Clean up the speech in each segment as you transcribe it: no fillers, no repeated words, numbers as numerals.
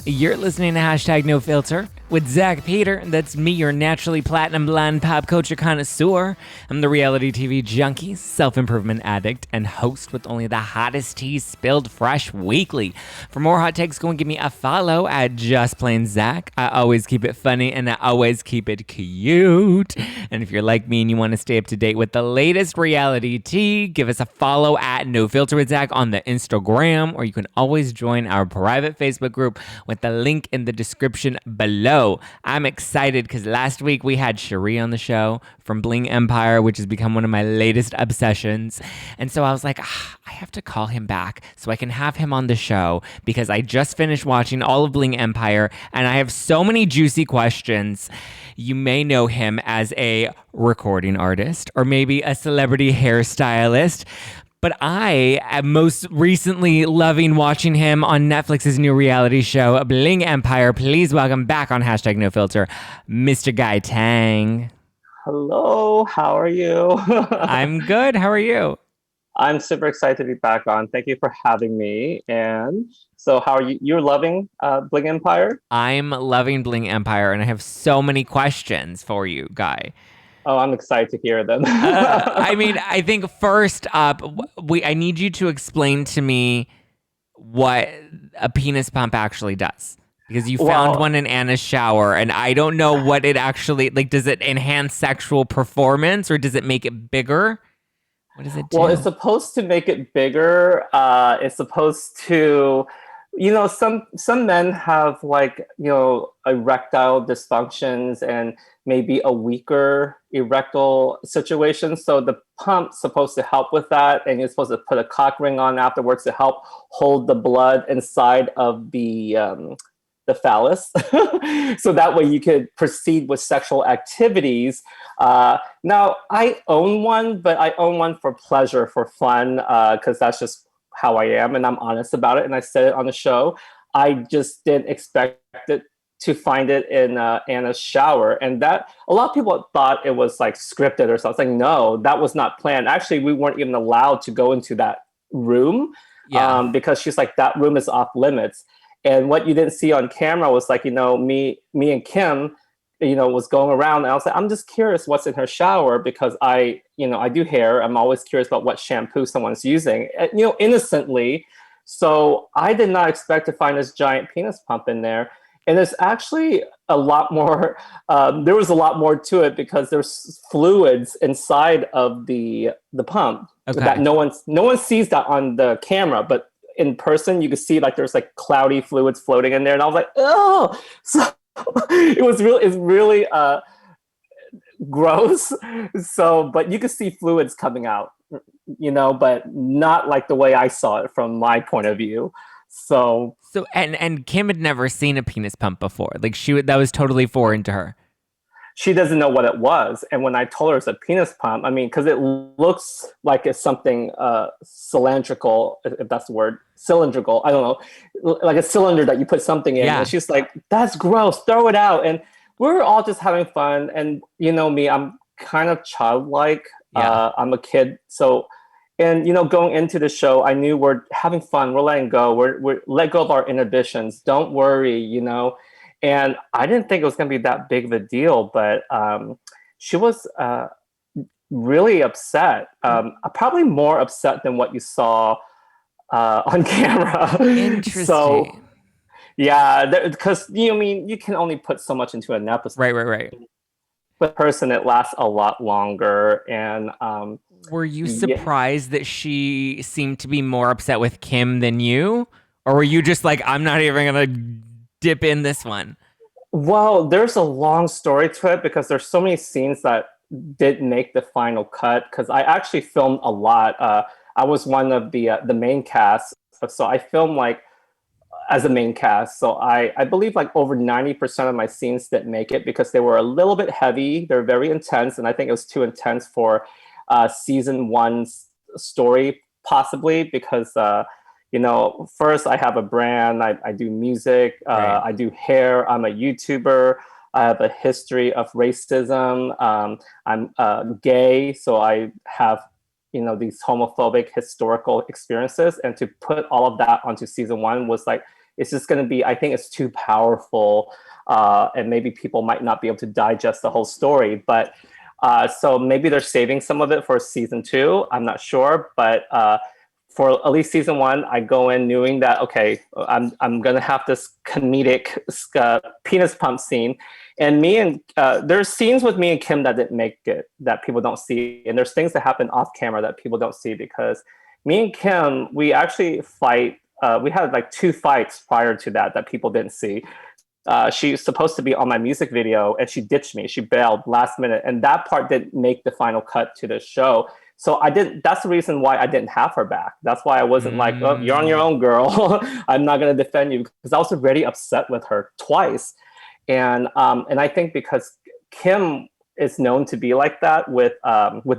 You're listening to Hashtag No Filter with Zack Peter. That's me, your naturally platinum blonde pop culture connoisseur. I'm the reality TV junkie, self-improvement addict, and host with only the hottest tea spilled fresh weekly. For more hot takes, go and give me a follow at Just Plain Zack. I always keep it funny and I always keep it cute. And if you're like me and you want to stay up to date with the latest reality tea, give us a follow at No Filter with Zack on the Instagram, or you can always join our private Facebook group with the link in the description below. I'm excited because last week we had Cherie on the show from Bling Empire, which has become one of my latest obsessions. And so I was like, I have to call him back so I can have him on the show because I just finished watching all of Bling Empire and I have so many juicy questions. You may know him as a recording artist or maybe a celebrity hairstylist. But I am most recently loving watching him on Netflix's new reality show, Bling Empire. Please welcome back on Hashtag No Filter, Mr. Guy Tang. Hello, how are you? I'm good. How are you? I'm super excited to be back on. Thank you for having me. And so, how are you? You're loving Bling Empire? I'm loving Bling Empire, and I have so many questions for you, Guy. Oh, I'm excited to hear them. I think first up, I need you to explain to me what a penis pump actually does. Because you found one in Anna's shower, and I don't know what it actually, like, does it enhance sexual performance, or does it make it bigger? What does it do? Well, it's supposed to make it bigger. It's supposed to, some men have erectile dysfunctions and maybe a weaker erectile situation. So the pump's supposed to help with that, and you're supposed to put a cock ring on afterwards to help hold the blood inside of the phallus, so that way you could proceed with sexual activities. Now, I own one, but I own one for pleasure, for fun, because that's just how I am, and I'm honest about it, and I said it on the show. I just didn't expect it to find it in Anna's shower, and that a lot of people thought it was like scripted or something. Like, no, that was not planned. Actually, we weren't even allowed to go into that room, because she's like, that room is off limits. And what you didn't see on camera was like, me and Kim, was going around, and I was like, I'm just curious what's in her shower because I do hair. I'm always curious about what shampoo someone's using, innocently. So I did not expect to find this giant penis pump in there. And there's actually a lot more, there was a lot more to it because there's fluids inside of the pump that no one sees that on the camera, but in person you could see like there's like cloudy fluids floating in there, and I was like, oh, so it's really gross. So, but you could see fluids coming out, but not like the way I saw it from my point of view. So and Kim had never seen a penis pump before. Like that was totally foreign to her. She doesn't know what it was. And when I told her it's a penis pump, I mean, because it looks like it's something cylindrical, if that's the word, cylindrical, I don't know, like a cylinder that you put something in. Yeah. And she's like, that's gross, throw it out. And we're all just having fun. And me, I'm kind of childlike. Yeah. I'm a kid. So, and, going into the show, I knew we're having fun. We're letting go. We're let go of our inhibitions. Don't worry, And I didn't think it was going to be that big of a deal, but she was really upset. Probably more upset than what you saw on camera. Interesting. So, yeah, because you can only put so much into an episode. Right. With person, it lasts a lot longer. And were you surprised that she seemed to be more upset with Kim than you, or were you just like, I'm not even gonna dip in this one? Well, there's a long story to it because there's so many scenes that didn't make the final cut because I actually filmed a lot. I was one of the main cast, so I filmed like as a main cast. So I believe like over 90% of my scenes didn't make it because they were a little bit heavy. They're very intense, and I think it was too intense for season one's story, possibly because first I have a brand, I do music, I do hair, I'm a YouTuber, I have a history of racism, I'm gay, so I have these homophobic historical experiences, and to put all of that onto season one was like it's just going to be, I think it's too powerful, and maybe people might not be able to digest the whole story. But so maybe they're saving some of it for season 2. I'm not sure, but for at least season 1, I go in knowing that, okay, I'm gonna have this comedic penis pump scene, and there's scenes with me and Kim that didn't make it, that people don't see, and there's things that happen off camera that people don't see, because me and Kim, we actually fight. We had like 2 fights prior to that people didn't see. She was supposed to be on my music video, and she ditched me. She bailed last minute, and that part didn't make the final cut to the show. So that's the reason why I didn't have her back. That's why I wasn't like, oh, you're on your own, girl. I'm not going to defend you, because I was already upset with her twice. And I think because Kim is known to be like that with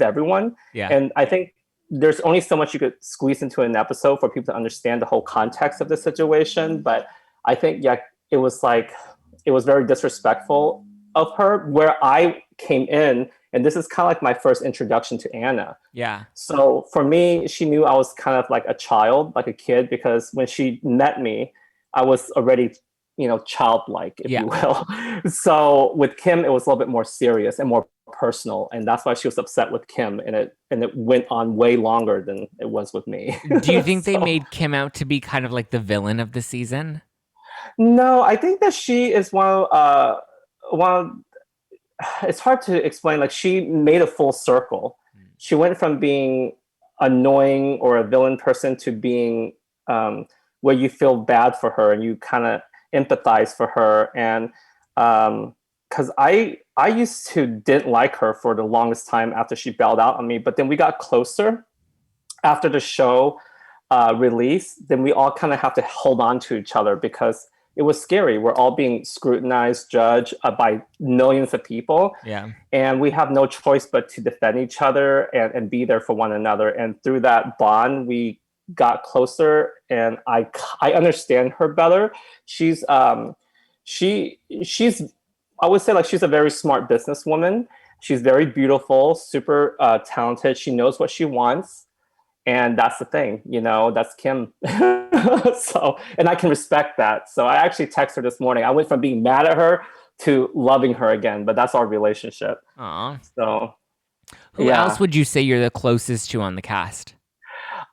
everyone. Yeah. And I think there's only so much you could squeeze into an episode for people to understand the whole context of the situation. But I think, yeah, it was very disrespectful of her, where I came in, and this is kind of like my first introduction to Anna. Yeah. So for me, she knew I was kind of like a child, like a kid, because when she met me, I was already, childlike, if you will. So with Kim, it was a little bit more serious and more personal, and that's why she was upset with Kim, and it went on way longer than it was with me. Do you think they made Kim out to be kind of like the villain of the season? No, I think that she is one of it's hard to explain. Like, she made a full circle. She went from being annoying or a villain person to being where you feel bad for her and you kind of empathize for her. And because I used to didn't like her for the longest time after she bailed out on me, but then we got closer after the show released. Then we all kind of have to hold on to each other, because it was scary. We're all being scrutinized, judged by millions of people. Yeah. And we have no choice but to defend each other and be there for one another. And through that bond, we got closer, and I understand her better. She's I would say, like, she's a very smart businesswoman. She's very beautiful, super talented. She knows what she wants. And that's the thing, that's Kim. So, and I can respect that. So I actually texted her this morning. I went from being mad at her to loving her again, but that's our relationship. Aww. So who else would you say you're the closest to on the cast?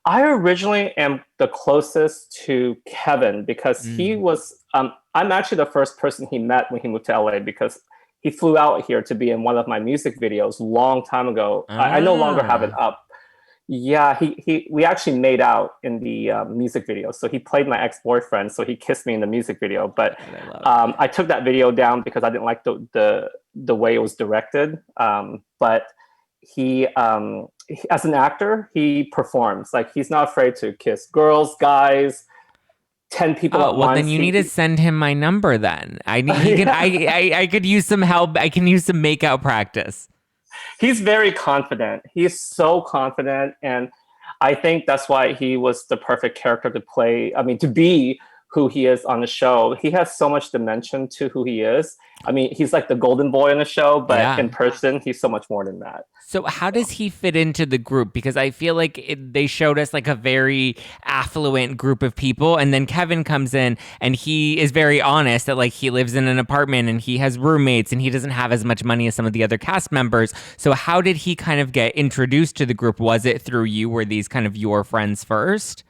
I originally am the closest to Kevin, because he was, I'm actually the first person he met when he moved to LA, because he flew out here to be in one of my music videos long time ago. I no longer have it up. Yeah, we actually made out in the music video. So he played my ex-boyfriend. So he kissed me in the music video. But I took that video down because I didn't like the way it was directed. But he, as an actor, he performs. Like, he's not afraid to kiss girls, guys, 10 people at once. Well, then you need to send him my number then. I could use some help. I can use some make-out practice. He's very confident. He's so confident. And I think that's why he was the perfect character to play. I mean, to be who he is on the show. He has so much dimension to who he is. I mean, he's like the golden boy in the show, but in person, he's so much more than that. So how does he fit into the group? Because I feel like they showed us like a very affluent group of people, and then Kevin comes in and he is very honest that like he lives in an apartment and he has roommates and he doesn't have as much money as some of the other cast members. So how did he kind of get introduced to the group? Was it through you? Were these kind of your friends first?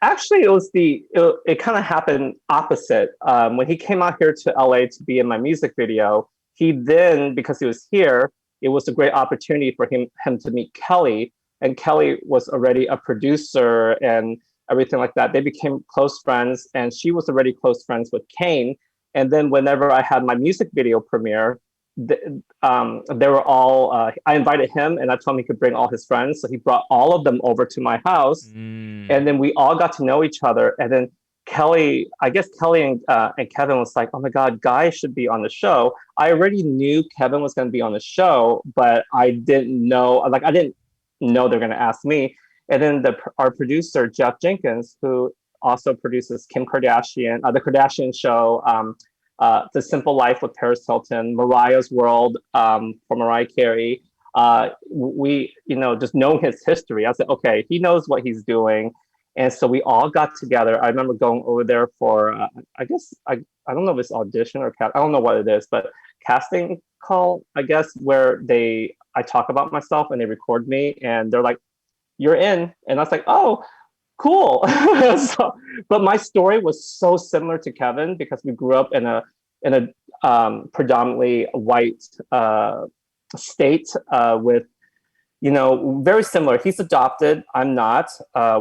Actually, it kind of happened opposite. When he came out here to LA to be in my music video, he then, because he was here, it was a great opportunity for him to meet Kelly. And Kelly was already a producer and everything like that. They became close friends, and she was already close friends with Kane. And then whenever I had my music video premiere, they were all, I invited him and I told him he could bring all his friends. So he brought all of them over to my house. And then we all got to know each other. And then Kelly and Kevin was like, oh my God, Guy should be on the show. I already knew Kevin was going to be on the show, but I didn't know they're going to ask me. And then our producer, Jeff Jenkins, who also produces Kim Kardashian, the Kardashian show, The Simple Life with Paris Hilton, Mariah's World for Mariah Carey. We, just knowing his history, I said, okay, he knows what he's doing. And so we all got together. I remember going over there for, I guess, I don't know if it's audition or I don't know what it is, but casting call, I guess, where I talk about myself and they record me and they're like, you're in. And I was like, oh, cool. So, but my story was so similar to Kevin because we grew up in a predominantly white state with, very similar. He's adopted. I'm not.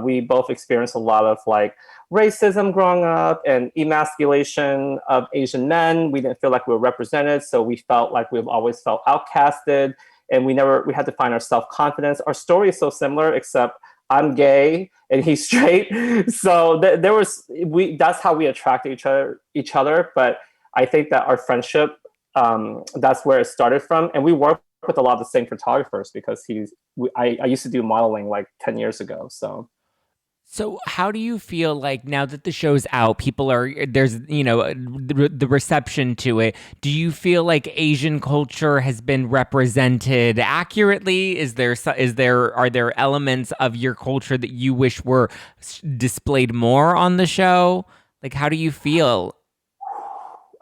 We both experienced a lot of like racism growing up and emasculation of Asian men. We didn't feel like we were represented, so we felt like we've always felt outcasted, and we had to find our self-confidence. Our story is so similar, except I'm gay and he's straight. So that's how we attracted each other. But I think that our friendship, that's where it started from, and we work with a lot of the same photographers because I used to do modeling like 10 years ago. So how do you feel like now that the show's out, there's the reception to it? Do you feel like Asian culture has been represented accurately? Are there elements of your culture that you wish were displayed more on the show? Like, how do you feel?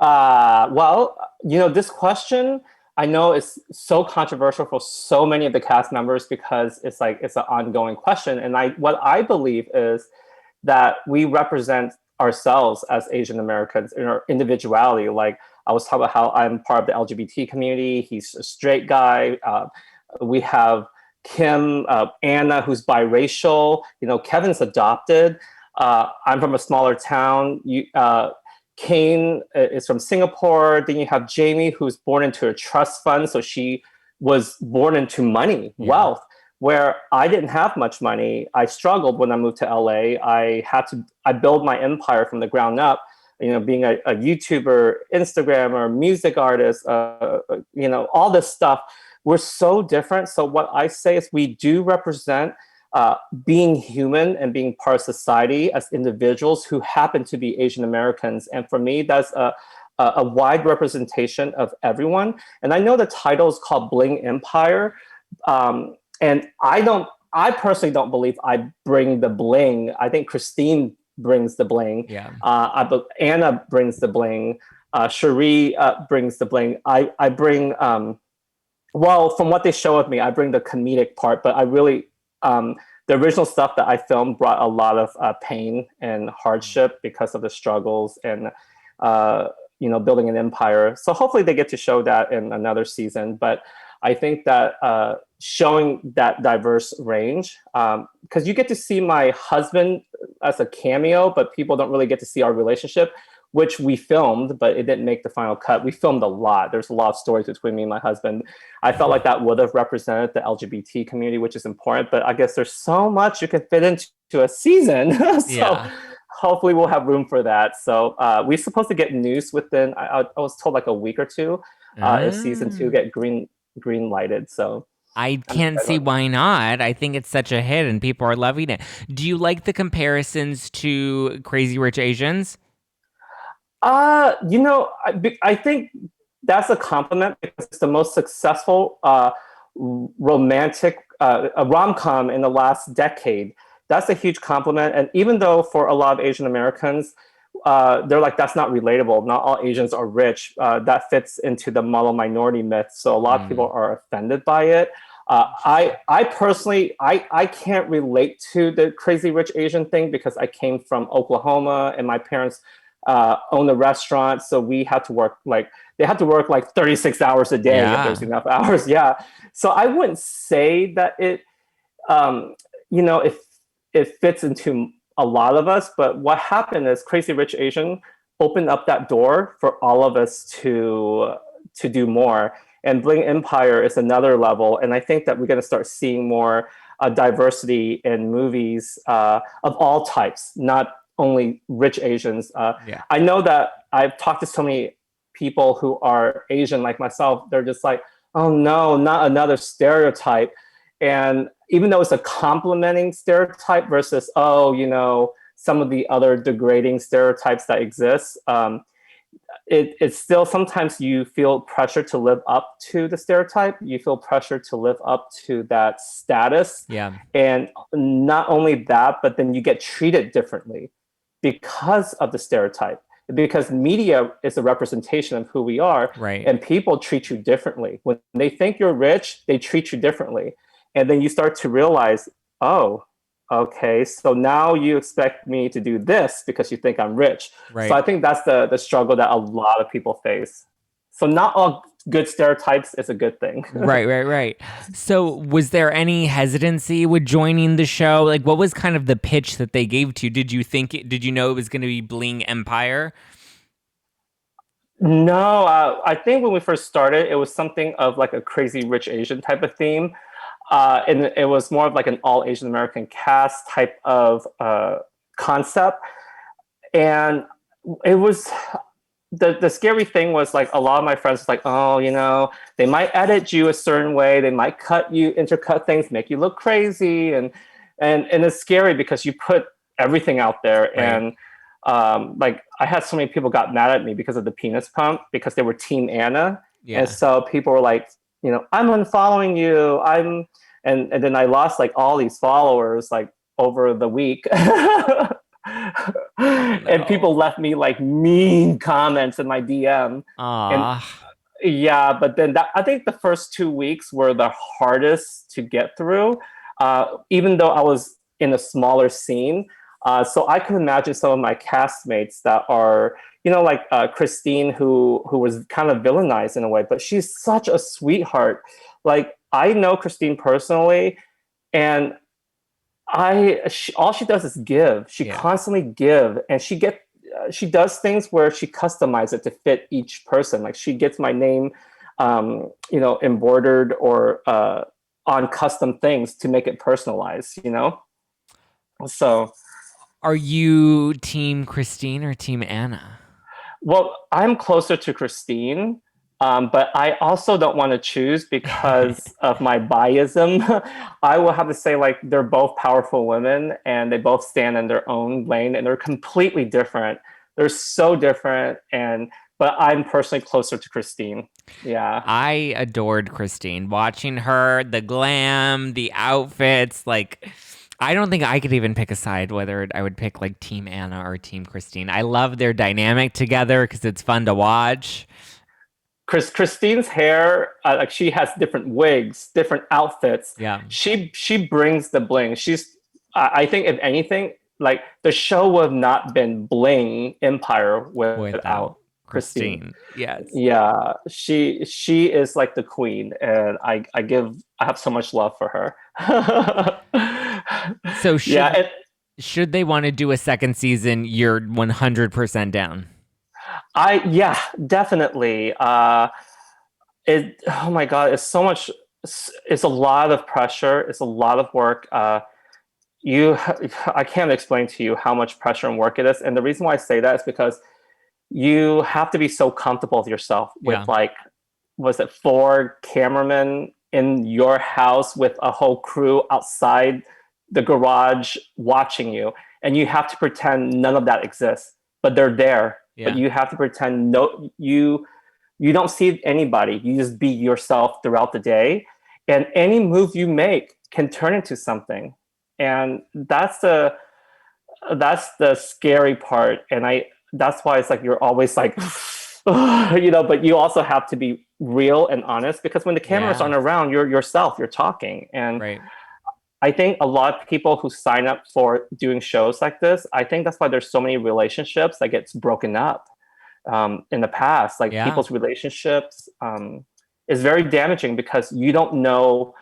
Well, this question, I know it's so controversial for so many of the cast members because it's an ongoing question. And what I believe is that we represent ourselves as Asian Americans in our individuality. Like I was talking about how I'm part of the LGBT community. He's a straight guy. We have Kim, Anna, who's biracial. Kevin's adopted. I'm from a smaller town. Kane is from Singapore. Then you have Jamie, who's born into a trust fund. So she was born into money, wealth, where I didn't have much money. I struggled when I moved to LA. I built my empire from the ground up, being a YouTuber, Instagrammer, music artist, all this stuff. We're so different. So what I say is we do represent being human and being part of society as individuals who happen to be Asian Americans. And for me, that's a wide representation of everyone. And I know the title is called Bling Empire. And I personally don't believe I bring the bling. I think Christine brings the bling. Yeah. Anna brings the bling. Cherie brings the bling. I bring, well, from what they show of me, I bring the comedic part, but I really, the original stuff that I filmed brought a lot of pain and hardship because of the struggles and, building an empire. So hopefully they get to show that in another season. But I think that showing that diverse range, because you get to see my husband as a cameo, but people don't really get to see our relationship, which we filmed, but it didn't make the final cut. We filmed a lot. There's a lot of stories between me and my husband. I felt like that would have represented the LGBT community, which is important, but I guess there's so much you can fit into a season. Hopefully we'll have room for that. So we're supposed to get news within, I was told like a week or two, if season 2 get green lighted. So I can't see why not. I think it's such a hit and people are loving it. Do you like the comparisons to Crazy Rich Asians? I think that's a compliment because it's the most successful romantic rom-com in the last decade. That's a huge compliment. And even though for a lot of Asian Americans, they're like, that's not relatable. Not all Asians are rich. That fits into the model minority myth. So a lot of people are offended by it. I personally, I can't relate to the Crazy Rich Asian thing because I came from Oklahoma and my parents own a restaurant, so they had to work like 36 hours a day if there's enough hours. So I wouldn't say that it fits into a lot of us, but what happened is Crazy Rich Asian opened up that door for all of us to do more. And Bling Empire is another level, and I think that we're going to start seeing more diversity in movies of all types, not only rich Asians. I know that I've talked to so many people who are Asian like myself. They're just like, oh no, not another stereotype. And even though it's a complimenting stereotype versus, some of the other degrading stereotypes that exist, it's still sometimes you feel pressure to live up to the stereotype. You feel pressure to live up to that status. Yeah. And not only that, but then you get treated differently because of the stereotype. Because media is a representation of who we are, Right. and people treat you differently. When they think you're rich, they treat you differently. And then you start to realize, oh, okay, so now you expect me to do this because you think I'm rich. So Right. I think that's the struggle that a lot of people face. So not all good stereotypes is a good thing. Right. So, was there any hesitancy with joining the show? Like, what was kind of the pitch that they gave to you? Did you know it was going to be Bling Empire? No, I think when we first started, it was something of like a crazy rich Asian type of theme. And it was more of like an all Asian American cast type of concept. And it was the scary thing was like a lot of my friends was like, oh, they might edit you a certain way, they might intercut things, make you look crazy, and it's scary because you put everything out there, Right. and like I had so many people got mad at me because of the penis pump because they were Team Anna, Yeah. and so people were like, I'm unfollowing you, and then I lost like all these followers like over the week. And people left me like mean comments in my DM. And Ah. yeah, but then I think the first 2 weeks were the hardest to get through, even though I was in a smaller scene. So I could imagine some of my castmates that are, like Christine, who was kind of villainized in a way, but she's such a sweetheart. Like I know Christine personally, and all she does is give. She constantly give, and she does things where she customizes it to fit each person. Like she gets my name, embroidered or on custom things to make it personalized. So, Are you Team Christine or Team Anna? well, I'm closer to Christine. But I also don't want to choose because of my biasm. I will have to say, like, they're both powerful women and they both stand in their own lane and they're completely different. They're so different. But I'm personally closer to Christine. Yeah. I adored Christine. Watching her, the glam, the outfits, like I don't think I could even pick a side whether I would pick like Team Anna or Team Christine. I love their dynamic together because it's fun to watch. Christine's hair, like she has different wigs, different outfits. Yeah. She brings the bling. I think if anything, like the show would have not been Bling Empire without Christine. Yes. Yeah, she is like the queen, and I have so much love for her. So should they want to do a second season, you're 100% down. Yeah, definitely. Oh my God, it's so much. It's a lot of pressure. It's a lot of work. I can't explain to you how much pressure and work it is. And the reason why I say that is because you have to be so comfortable with yourself with like, was it 4 cameramen in your house with a whole crew outside the garage watching you, and you have to pretend none of that exists, but they're there. Yeah. But you have to pretend you don't see anybody. You just be yourself throughout the day, and any move you make can turn into something. And that's the scary part. And that's why it's like you're always like, but you also have to be real and honest, because when the cameras aren't around, you're yourself, you're talking. And right. I think a lot of people who sign up for doing shows like this, I think that's why there's so many relationships that gets broken up in the past. Like people's relationships is very damaging because you don't know,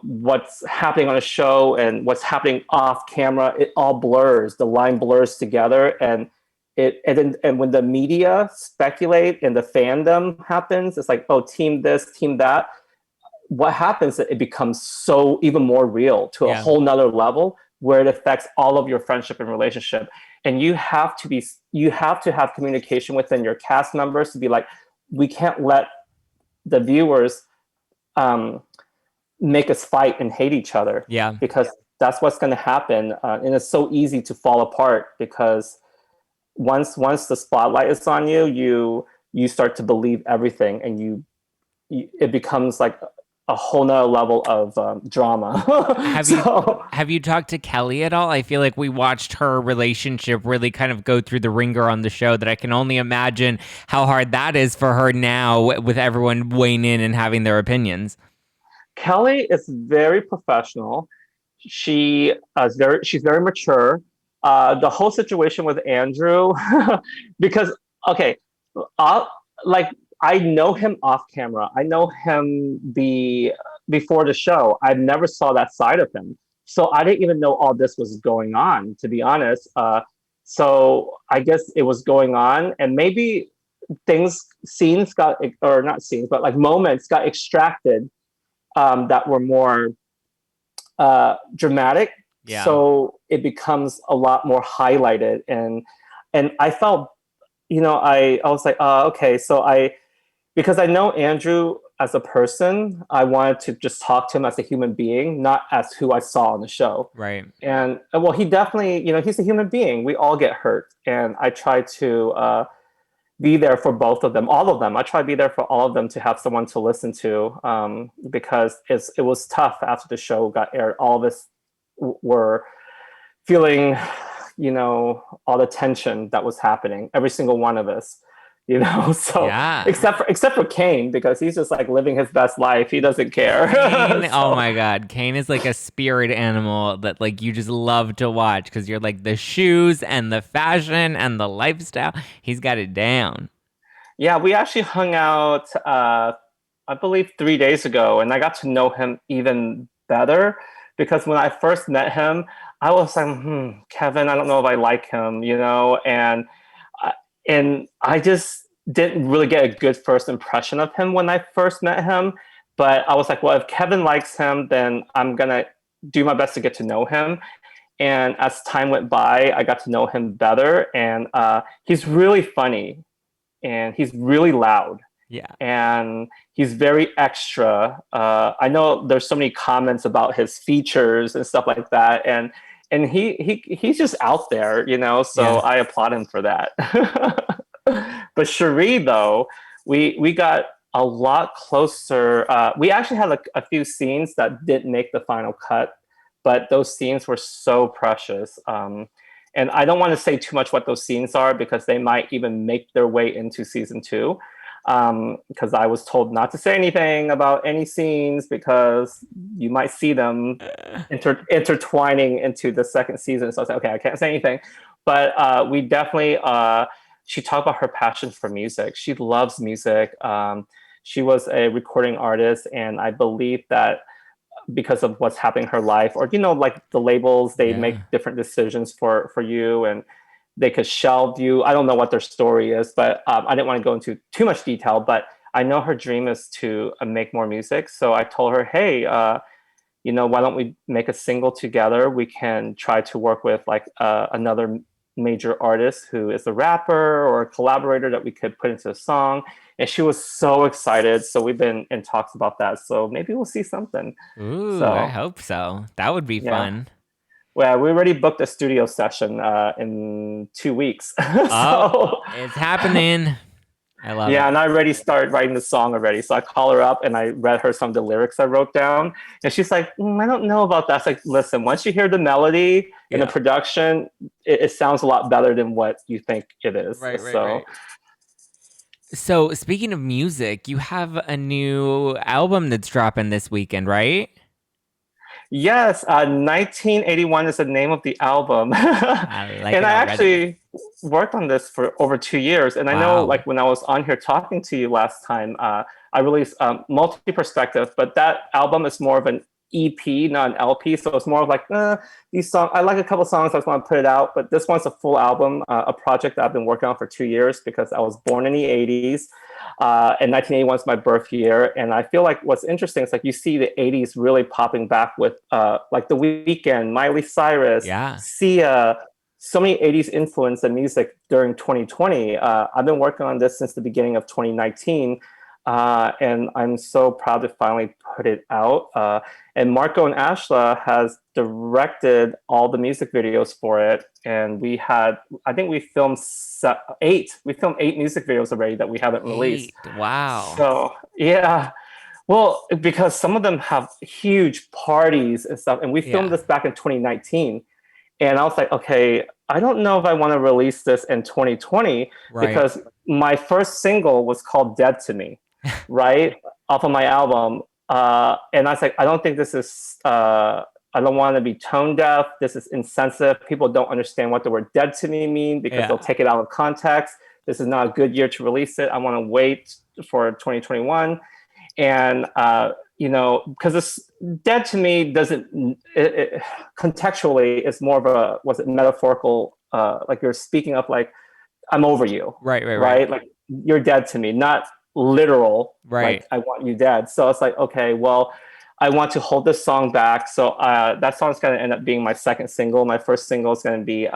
what's happening on a show and what's happening off camera. It all blurs. The line blurs together, and when the media speculate and the fandom happens, it's like, oh, team this, team that. What happens is it becomes so even more real to a whole nother level where it affects all of your friendship and relationship. And you have to have communication within your cast members to be like, we can't let the viewers make us fight and hate each other. Yeah. Because that's what's going to happen. And it's so easy to fall apart because once the spotlight is on you, you start to believe everything, and it becomes like a whole nother level of drama. Have you So have you talked to Kelly at all? I feel like we watched her relationship really kind of go through the ringer on the show, that I can only imagine how hard that is for her now with everyone weighing in and having their opinions. Kelly is very professional. She's very mature. The whole situation with Andrew, because okay, uh, like I know him off camera. I know him before the show. I never saw that side of him, so I didn't even know all this was going on. To be honest, so I guess it was going on, and maybe scenes got, or not scenes, but like moments got extracted that were more dramatic, Yeah. so it becomes a lot more highlighted. And I felt, I was like, okay, so I because I know Andrew as a person, I wanted to just talk to him as a human being, not as who I saw on the show. Right. And well, he definitely, he's a human being. We all get hurt, and I try to be there for both of them, all of them. I try to be there for all of them, to have someone to listen to, because it was tough after the show got aired. All of us were feeling, all the tension that was happening. Every single one of us, So Yeah. except for Kane, because he's just like living his best life. He doesn't care. Kane, oh So my God. Kane is like a spirit animal that like you just love to watch because you're like the shoes and the fashion and the lifestyle. He's got it down. yeah, we actually hung out. I believe 3 days ago, and I got to know him even better, because when I first met him, I was like, Kevin, I don't know if I like him, I- and I just didn't really get a good first impression of him when I first met him. But I was like, well, if Kevin likes him, then I'm gonna do my best to get to know him. And as time went by, I got to know him better, and he's really funny, and he's really loud, Yeah. and he's very extra. I know there's so many comments about his features and stuff like that, and he's just out there, So Yeah. I applaud him for that. But Cherie, though, we got a lot closer. We actually had a few scenes that didn't make the final cut, but those scenes were so precious. And I don't want to say too much what those scenes are, because they might even make their way into season two. Because I was told not to say anything about any scenes, because you might see them intertwining into the second season. So I said, okay, I can't say anything. But we definitely, she talked about her passion for music. She loves music. She was a recording artist, and I believe that because of what's happening in her life, or like the labels, they make Yeah. different decisions for you, and they could shelve you. I don't know what their story is, but I didn't want to go into too much detail. But I know her dream is to make more music. So I told her, hey, why don't we make a single together? We can try to work with like another major artist who is a rapper or a collaborator that we could put into a song. And she was so excited. So we've been in talks about that. So maybe we'll see something. Ooh, I So hope so. That would be yeah. fun. Well, we already booked a studio session in 2 weeks. Oh, So it's happening. I love yeah, it. and I already started writing the song already. So I call her up and I read her some of the lyrics I wrote down. And she's like, I don't know about that. It's like, listen, once you hear the melody and the Yeah. production, it sounds a lot better than what you think it is. Right, right, So right. So, speaking of music, you have a new album that's dropping this weekend, right? yes, 1981 is the name of the album. I like And it I already. actually worked on this for over 2 years. And I know, Wow. like, when I was on here talking to you last time, I released Multi Perspective, but that album is more of an EP, not an LP. So it's more of like, these songs, I like a couple songs, I just want to put it out. But this one's a full album, a project that I've been working on for 2 years, because I was born in the 80s. And 1981 is my birth year. And I feel like what's interesting is like you see the 80s really popping back with like The Weeknd, Miley Cyrus, Yeah. Sia, so many 80s influence in music during 2020. I've been working on this since the beginning of 2019. And I'm so proud to finally put it out. And Marco and Ashla has directed all the music videos for it, and I think we filmed eight. We filmed 8 music videos already that we haven't released. 8. Wow. So yeah, well, because some of them have huge parties and stuff, and we filmed Yeah. this back in 2019. And I was like, okay, I don't know if I want to release this in 2020 Right. because my first single was called Dead to Me, right? Off of my album. And I was like, I don't think this is, I don't want to be tone deaf. This is insensitive. People don't understand what the word dead to me mean because they'll Yeah. take it out of context. This is not a good year to release it. I want to wait for 2021. And because this dead to me doesn't contextually it's more of a was it metaphorical, like you're speaking of like I'm over you, Right. like you're dead to me, not literal, Right. like I want you dead. So it's like, okay, well, I want to hold this song back. So that song's going to end up being my second single. My first single is going to be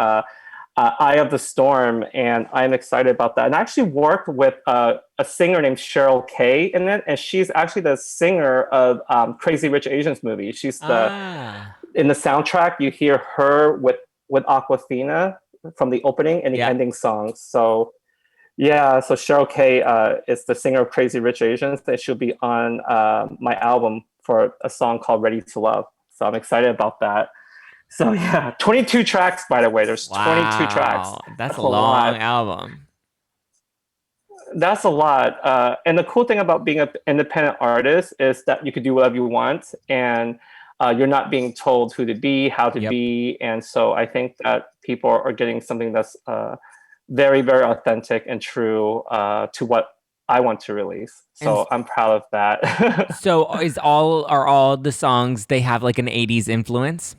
Eye of the Storm, and I'm excited about that. And I actually worked with a singer named Cheryl Kay in it, and she's actually the singer of Crazy Rich Asians movie. She's Ah. in the soundtrack. You hear her with Aquafina from the opening and the Yeah. ending songs. So yeah, so Cheryl Kay is the singer of Crazy Rich Asians, and she'll be on my album for a song called Ready to Love. So I'm excited about that. So yeah, 22 tracks, by the way. There's 22 tracks. Wow. That's That's a a long lot. album. That's a lot. And the cool thing about being an independent artist is that you can do whatever you want, and you're not being told who to be, how to Yep. be. And so I think that people are getting something that's very, very authentic and true to what I want to release. And So I'm proud of that. so are all the songs they have like an 80s influence?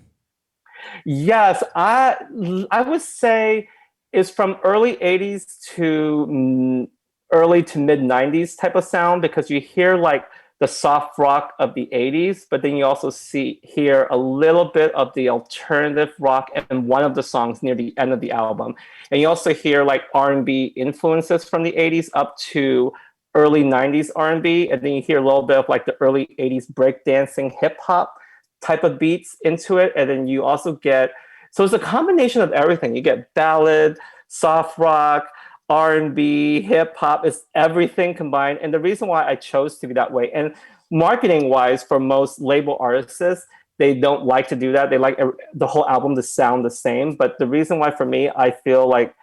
Yes, I would say it's from early 80s to early to mid 90s type of sound because you hear like the soft rock of the 80s, but then you also hear a little bit of the alternative rock in one of the songs near the end of the album. And you also hear like R&B influences from the 80s up to early 90s R&B, and then you hear a little bit of like the early 80s breakdancing hip hop type of beats into it. And then you also get, so it's a combination of everything. You get ballad, soft rock, R&B, hip hop. It's everything combined. And the reason why I chose to be that way, and marketing wise, for most label artists, they don't like to do that. They like the whole album to sound the same. But the reason why for me, I feel like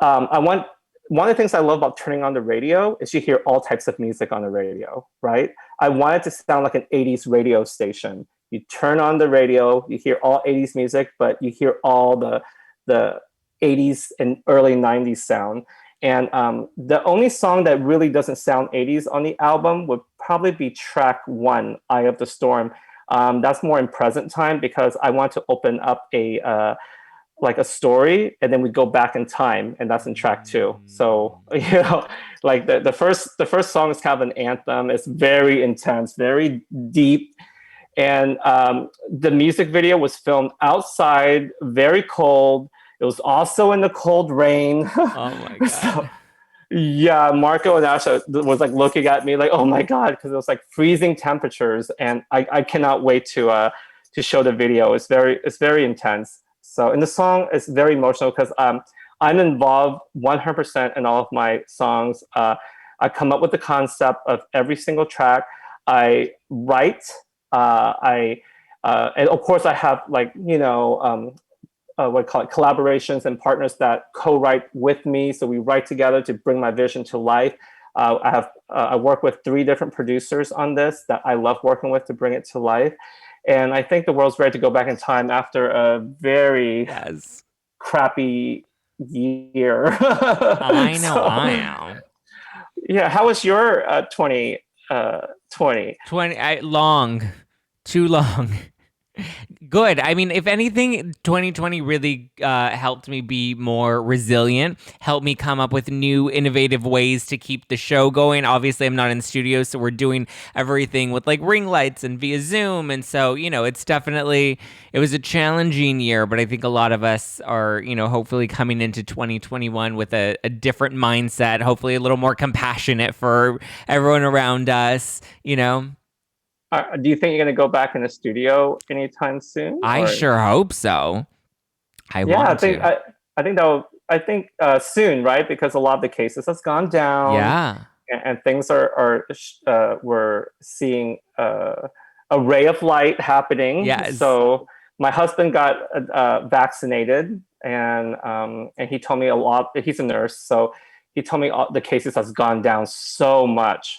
I want, one of the things I love about turning on the radio is you hear all types of music on the radio, right? I want it to sound like an 80s radio station. You turn on the radio, you hear all 80s music, but you hear all the 80s and early 90s sound. And the only song that really doesn't sound 80s on the album would probably be track 1, Eye of the Storm. That's more in present time because I want to open up like a story, and then we go back in time, and that's in track 2. So like the first song is kind of an anthem. It's very intense, very deep, and the music video was filmed outside, very cold. It was also in the cold rain. Oh my So God. yeah, Marco and Asha was like looking at me like, oh my God, because it was like freezing temperatures, and I cannot wait to show the video. It's very intense. So, and the song is very emotional because I'm involved 100% in all of my songs. I come up with the concept of every single track. I write. And of course I have like what I call it, collaborations and partners that co-write with me. So we write together to bring my vision to life. I work with 3 different producers on this that I love working with to bring it to life. And I think the world's ready to go back in time after a very Yes. crappy year. I know. So, I know. yeah, how was your 2020? 20 long. Too long. Good. I mean, if anything, 2020 really helped me be more resilient, helped me come up with new, innovative ways to keep the show going. Obviously, I'm not in studio, so we're doing everything with like ring lights and via Zoom. And so, it was a challenging year, but I think a lot of us are, hopefully coming into 2021 with a different mindset, hopefully a little more compassionate for everyone around us. Do you think you're going to go back in the studio anytime soon? I Or sure hope so. I yeah, want to. I think that will, I think soon, right? Because a lot of the cases has gone down, Yeah. and things we're seeing a ray of light happening. Yes. So my husband got vaccinated, and he told me a lot. He's a nurse, so he told me the cases has gone down so much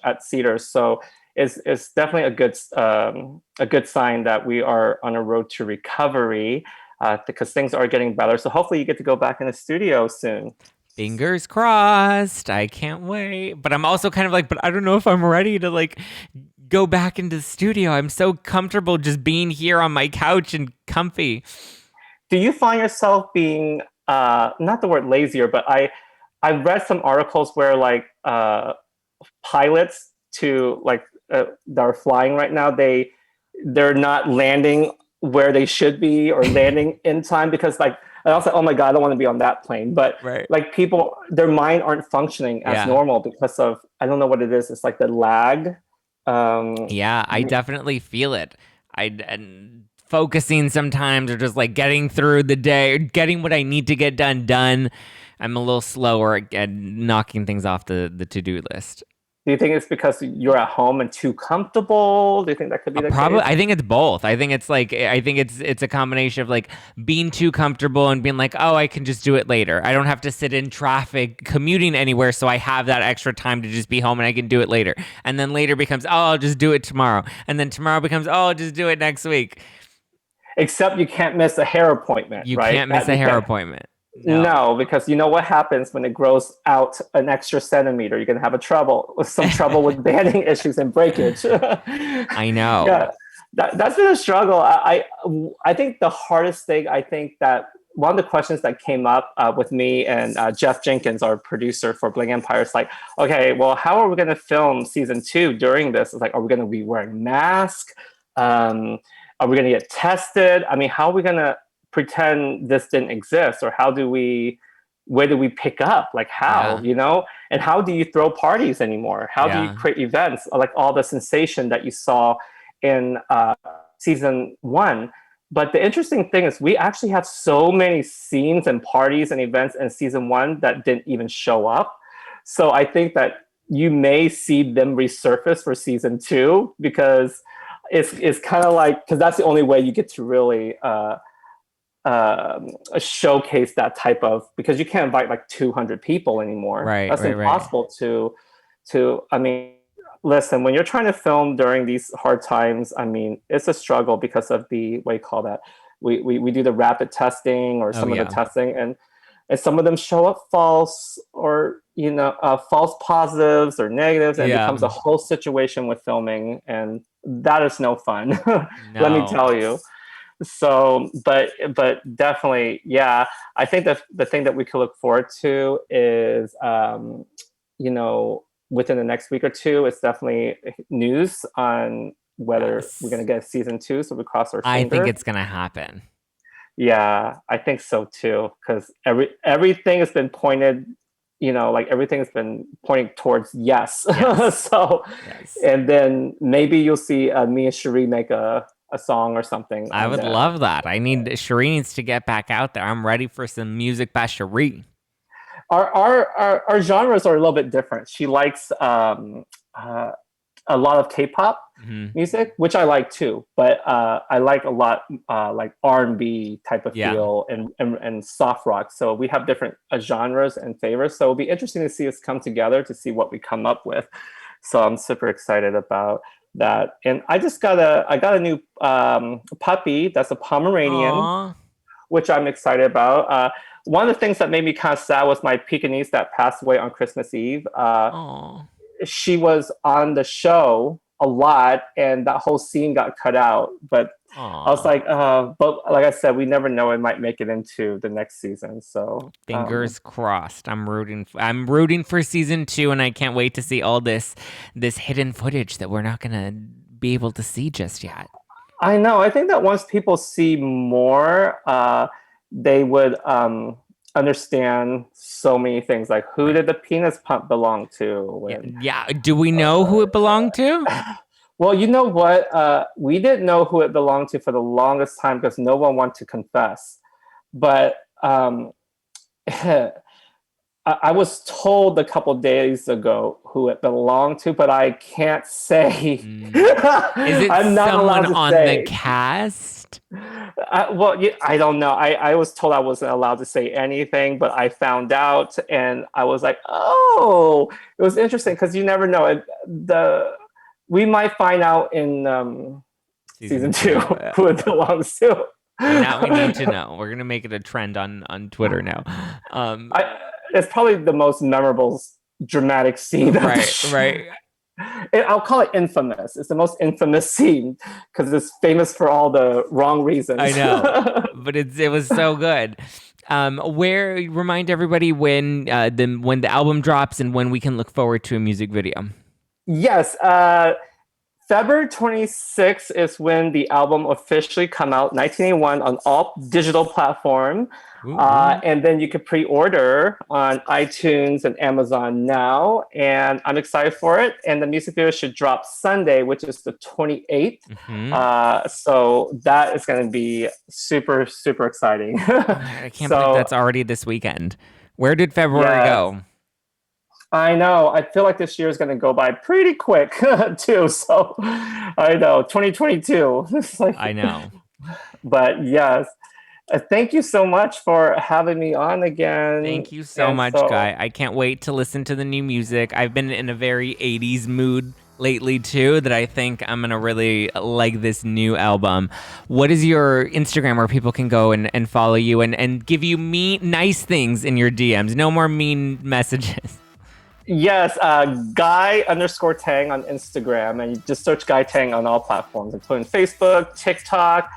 at Cedars. So it's definitely a good sign that we are on a road to recovery, because things are getting better. So hopefully you get to go back in the studio soon. Fingers crossed. I can't wait. But I'm also kind of like, but I don't know if I'm ready to like go back into the studio. I'm so comfortable just being here on my couch and comfy. Do you find yourself being not the word lazier, but I've read some articles where like pilots to like that are flying right now, they're not landing where they should be or landing in time because like I also oh my god I don't want to be on that plane, but Right. like people their mind aren't functioning as Yeah. normal because of I don't know what it is. It's like the lag. Um, Yeah, I definitely feel it. And focusing sometimes or just like getting through the day, or getting what I need to get done. I'm a little slower at knocking things off the to-do list. do you think it's because you're at home and too comfortable? Do you think that could be the Probably, case? I think it's both. I think it's a combination of like being too comfortable and being like, oh, I can just do it later. I don't have to sit in traffic commuting anywhere, so I have that extra time to just be home and I can do it later. And then later becomes, oh, I'll just do it tomorrow. And then tomorrow becomes, oh, I'll just do it next week. Except you can't miss a hair appointment, You right? can't miss That a you hair can't. appointment. No, No, because you know what happens when it grows out an extra centimeter. You're gonna have some trouble with banding issues and breakage. I know. Yeah, that's been a struggle. I think the hardest thing. I think that one of the questions that came up with me and Jeff Jenkins, our producer for Bling Empire, is like, okay, well, how are we going to film season 2 during this? It's like, are we going to be wearing masks? Um, are we going to get tested? I mean, how are we going to pretend this didn't exist, or where do we pick up, like how, Yeah. and how do you throw parties anymore, how do you Yeah. create events, like all the sensation that you saw in season 1. But the interesting thing is we actually have so many scenes and parties and events in season 1 that didn't even show up. So I think that you may see them resurface for season 2, because it's kind of like, because that's the only way you get to really showcase that type of, because you can't invite like 200 people anymore. Right, That's right, right. impossible to I mean, listen, when you're trying to film during these hard times, I mean, it's a struggle because of the, what do you call that, we do the rapid testing or Oh some of the yeah. testing, and some of them show up false, or false positives or negatives, and it Yeah. becomes a whole situation with filming, and that is no fun. Let me No. tell you. So but definitely, yeah, I think that the thing that we could look forward to is within the next week or two, it's definitely news on whether we're going Yes. to get season 2, so we cross our I think finger. it's gonna happen. Yeah, I think so too, because everything has been pointed, like everything has been pointing towards yes. Yes. So, Yes. and then maybe you'll see me and Cherie make a song or something I on would that. love that. Cherie needs to get back out there. I'm ready for some music by Cherie. Our genres are a little bit different. She likes a lot of K-pop Hmm. music, which I like too. But I like a lot like R&B type of Yeah. feel, and soft rock. So we have different genres and favorites. So it'll be interesting to see us come together to see what we come up with. So I'm super excited about that. And I got a new puppy. That's a Pomeranian, Aw. which I'm excited about. One of the things that made me kind of sad was my Pekingese that passed away on Christmas Eve. Aw. She was on the show a lot, and that whole scene got cut out. But I was like, but like I said, we never know. It might make it into the next season. So fingers crossed. I'm rooting for season 2, and I can't wait to see all this hidden footage that we're not gonna be able to see just yet. I know. I think that once people see more, they would understand so many things. Like, who did the penis pump belong to? And, yeah. Do we know who it belonged to? Well, you know what? We didn't know who it belonged to for the longest time because no one wanted to confess. But I was told a couple days ago who it belonged to, but I can't say. Is it I'm not someone on say. The cast? I don't know. I was told I wasn't allowed to say anything, but I found out, and I was like, oh, it was interesting because you never know. We might find out in season 2 who it belongs to. Now we need to know. We're gonna make it a trend on Twitter now. It's probably the most memorable, dramatic scene. Right. I'll call it infamous. It's the most infamous scene because it's famous for all the wrong reasons. I know, but it was so good. Remind everybody when the album drops and when we can look forward to a music video. Yes. February 26th is when the album officially come out, 1981, on all digital platform. And then you can pre-order on iTunes and Amazon now. And I'm excited for it. And the music video should drop Sunday, which is the 28th. So that is going to be super, super exciting. I can't believe that's already this weekend. Where did February go? I know. I feel like this year is going to go by pretty quick, too. So I know. 2022. I know. But yes. Thank you so much for having me on again. Thank you so much, Guy. I can't wait to listen to the new music. I've been in a very 80s mood lately, too, that I think I'm going to really like this new album. What is your Instagram where people can go and follow you and give you nice things in your DMs? No more mean messages. Yes, Guy_Tang on Instagram, and you just search Guy Tang on all platforms, including Facebook, TikTok,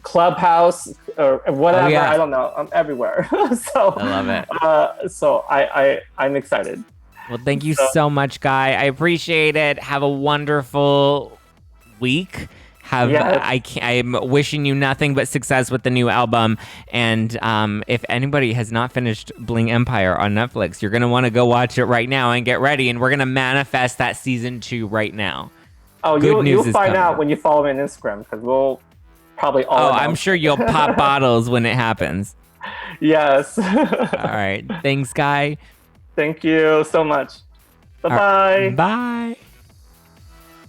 Clubhouse, or whatever. Oh, yeah. I don't know. I'm everywhere. So I love it. So I'm excited. Well, thank you so much, Guy. I appreciate it. Have a wonderful week. I'm wishing you nothing but success with the new album. And if anybody has not finished Bling Empire on Netflix, you're going to want to go watch it right now and get ready. And we're going to manifest that season 2 right now. Oh, you'll find out when you follow me on Instagram, because we'll probably all. Oh, I'm sure you'll pop bottles when it happens. Yes. All right. Thanks, Guy. Thank you so much. Bye-bye. Bye.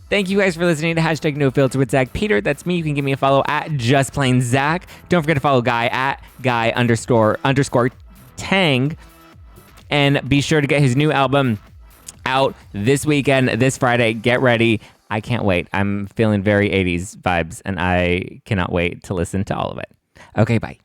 Thank you guys for listening to #NoFilter with Zack Peter. That's me. You can give me a follow at JustPlainZack. Don't forget to follow Guy at Guy_Tang. And be sure to get his new album out this weekend, this Friday. Get ready. I can't wait. I'm feeling very 80s vibes, and I cannot wait to listen to all of it. Okay, bye.